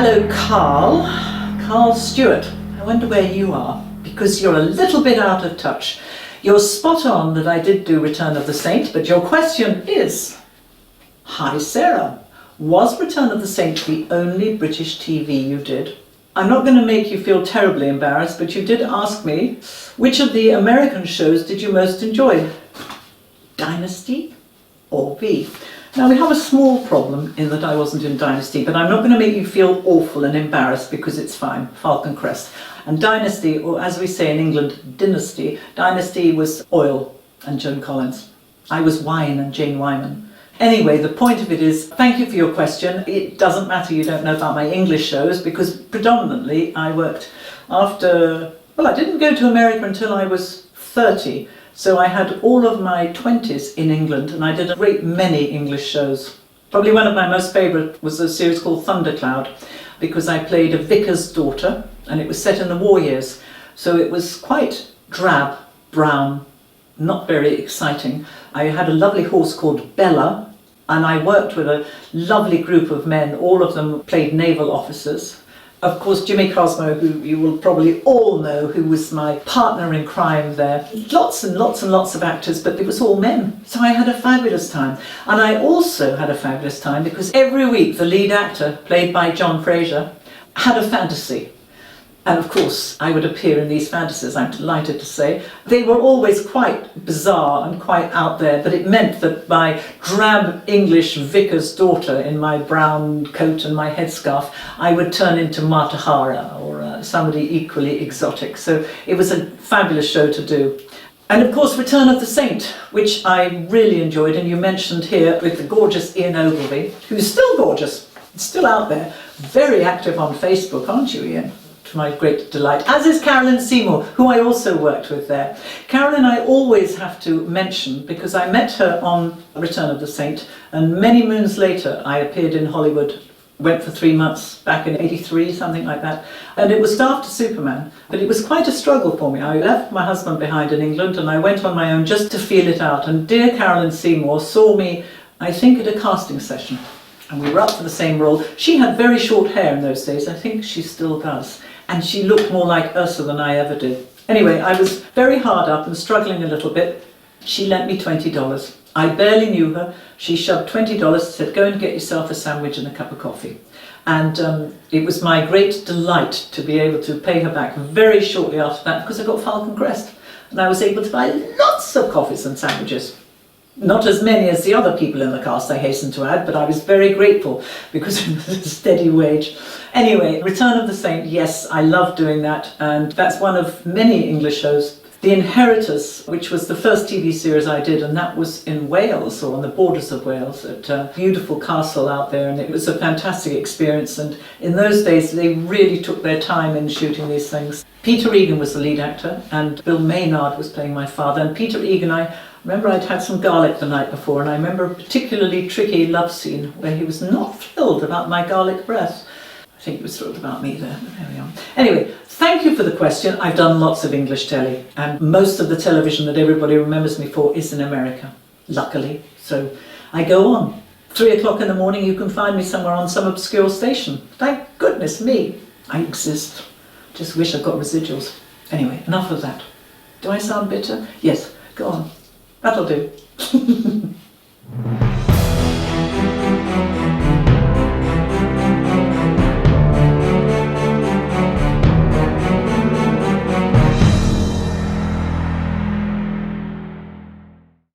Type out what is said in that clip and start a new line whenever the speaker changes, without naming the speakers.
Hello, Carl. Carl Stewart. I wonder where you are, because you're a little bit out of touch. You're spot on that I did do Return of the Saint, but your question is, hi Sarah, was Return of the Saint the only British TV you did? I'm not going to make you feel terribly embarrassed, but you did ask me, which of the American shows did you most enjoy? Dynasty or V? Now, we have a small problem in that I wasn't in Dynasty, but I'm not going to make you feel awful and embarrassed because it's fine, Falcon Crest. And Dynasty, or as we say in England, Dynasty, Dynasty was Oil and Joan Collins. I was Wine and Jane Wyman. Anyway, the point of it is, thank you for your question. It doesn't matter you don't know about my English shows, because predominantly I worked after, well, I didn't go to America until I was 30. So I had all of my 20s in England, and I did a great many English shows. Probably one of my most favourite was a series called Thundercloud, because I played a vicar's daughter, and it was set in the war years. So it was quite drab, brown, not very exciting. I had a lovely horse called Bella, and I worked with a lovely group of men. All of them played naval officers. Of course, Jimmy Cosmo, who you will probably all know, who was my partner in crime there. Lots and lots and lots of actors, but it was all men. So I had a fabulous time. And I also had a fabulous time because every week the lead actor, played by John Fraser, had a fantasy. And of course, I would appear in these fantasies, I'm delighted to say. They were always quite bizarre and quite out there, but it meant that my drab English vicar's daughter in my brown coat and my headscarf, I would turn into Mata Hari or somebody equally exotic. So it was a fabulous show to do. And of course, Return of the Saint, which I really enjoyed, and you mentioned here with the gorgeous Ian Ogilvy, who's still gorgeous, still out there, very active on Facebook, aren't you, Ian? To my great delight, as is Carolyn Seymour, who I also worked with there. Carolyn I always have to mention because I met her on Return of the Saint, and many moons later I appeared in Hollywood, went for 3 months back in '83, something like that, and it was after Superman, but it was quite a struggle for me. I left my husband behind in England and I went on my own just to feel it out, and dear Carolyn Seymour saw me, I think, at a casting session, and we were up for the same role. She had very short hair in those days, I think she still does. And she looked more like Ursa than I ever did. Anyway, I was very hard up and struggling a little bit. She lent me $20. I barely knew her. She shoved $20, said, go and get yourself a sandwich and a cup of coffee. And it was my great delight to be able to pay her back very shortly after that, because I got Falcon Crest. And I was able to buy lots of coffees and sandwiches. Not as many as the other people in the cast, I hasten to add, but I was very grateful because it was a steady wage. Anyway, Return of the Saint, yes, I love doing that, and that's one of many English shows. The Inheritors, which was the first TV series I did, and that was in Wales, or on the borders of Wales, at a beautiful castle out there, and it was a fantastic experience, and in those days they really took their time in shooting these things. Peter Egan was the lead actor, and Bill Maynard was playing my father, and Peter Egan, I remember I'd had some garlic the night before, and I remember a particularly tricky love scene where he was not thrilled about my garlic breath. I think he was thrilled about me there, but there we are. Anyway, thank you for the question. I've done lots of English telly, and most of the television that everybody remembers me for is in America, luckily. So I go on. 3 o'clock in the morning, you can find me somewhere on some obscure station. Thank goodness me, I exist. Just wish I'd got residuals. Anyway, enough of that. Do I sound bitter? Yes, go on. That'll do.